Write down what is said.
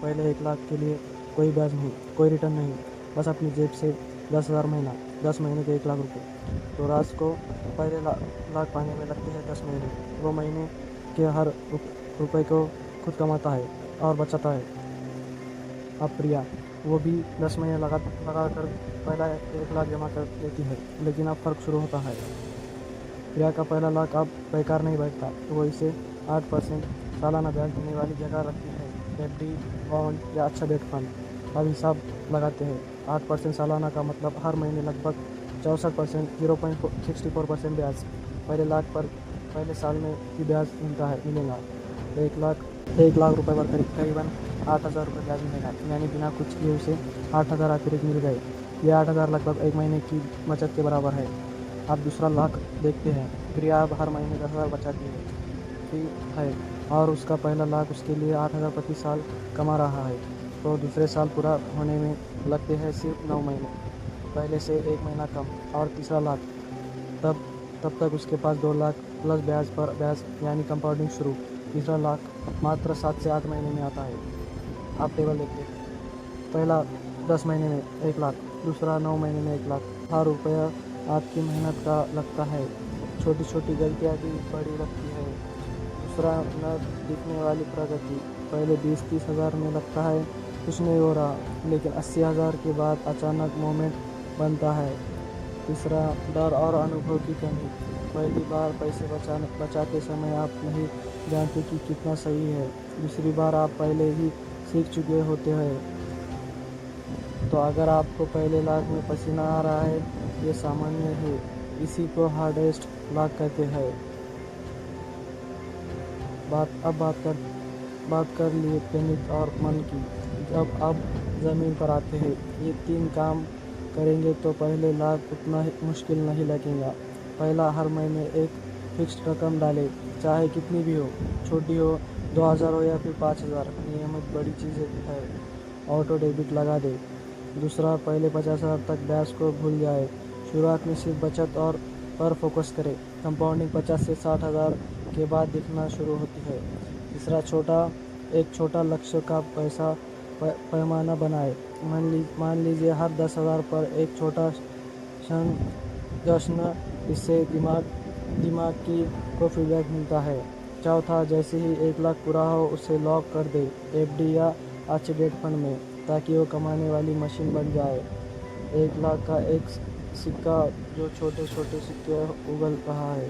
पहले 1 लाख के लिए कोई ब्याज नहीं, कोई रिटर्न नहीं, बस अपनी जेब से 10,000 महीना, 10 महीने के 1 लाख रुपए। तो राज को पहले लाख पाने में लगते हैं 10 महीने। वो महीने के हर रुपए को खुद कमाता है और बचाता है। अब प्रिया, वो भी 10 महीने लगा कर पहला 1 लाख जमा कर लेती है, लेकिन अब फ़र्क शुरू होता है। प्रिया का पहला लाख अब बेकार नहीं बैठता, तो वो इसे 8% सालाना ब्याज देने वाली जगह रखती है, एफडी, बॉन्ड या अच्छा डेट फंड। अब हिसाब लगाते हैं। 8% सालाना का मतलब हर महीने लगभग 64%, 0.64% ब्याज पहले लाख पर पहले साल में ही ब्याज मिलेगा। 1 लाख रुपए पर करीबन 8,000 रुपये ब्याज मिलेगा, यानी बिना कुछ किए उसे 8,000 अतिरिक्त मिल गए। ये 8,000 लगभग 1 महीने की बचत के बराबर है। अब दूसरा लाख देखते हैं। प्रिया अब हर महीने 10,000 बचाती है और उसका पहला लाख उसके लिए 8,000 प्रति साल कमा रहा है। तो दूसरे साल पूरा होने में लगते हैं सिर्फ 9 महीने, पहले से 1 महीना कम। और तीसरा लाख, तब तक उसके पास 2 लाख प्लस ब्याज पर ब्याज, यानी कंपाउंडिंग शुरू। तीसरा लाख मात्र 7 से 8 महीने में आता है। आप टेबल देखते हैं। पहला 10 महीने में 1 लाख, दूसरा 9 महीने में 1 लाख। हर रुपया आपकी मेहनत का लगता है, छोटी छोटी गलतियाँ भी बड़ी लगती है। दूसरा, न दिखने वाली प्रगति। पहले 20-30 हज़ार में लगता है कुछ नहीं हो रहा, लेकिन 80,000 के बाद अचानक मोमेंट बनता है। तीसरा, डर और अनुभव की कमी। पहली बार पैसे बचाते समय आप नहीं जानते कि कितना सही है। दूसरी बार आप पहले ही सीख चुके होते हैं। तो अगर आपको पहले लाख में पसीना आ रहा है, ये सामान्य है। इसी को हार्डेस्ट लाख कहते हैं। बात कर लिए गणित और मन की। जब अब ज़मीन पर आते हैं, ये 3 काम करेंगे तो पहले लाख उतना मुश्किल नहीं लगेगा। पहला, हर महीने एक फिक्स्ड रकम डालें, चाहे कितनी भी हो, छोटी हो, 2,000 हो या फिर 5,000। नियमित बड़ी चीज़ें है, ऑटो डेबिट लगा दे। दूसरा, पहले 50,000 तक ब्याज को भूल जाए। शुरुआत में सिर्फ बचत और पर फोकस करें। कंपाउंडिंग 50 से 60,000 के बाद दिखना शुरू होती है। तीसरा, एक छोटा लक्ष्य का पैसा पैमाना बनाए। मान लीजिए हर 10,000 पर एक छोटा क्षण जश्न, इससे दिमाग को फीडबैक मिलता है। चौथा, जैसे ही 1 लाख पूरा हो उसे लॉक कर दे, एफडी या अच्छे डेट फंड में, ताकि वो कमाने वाली मशीन बन जाए। 1 लाख का एक सिक्का जो छोटे छोटे सिक्के उगल रहा है।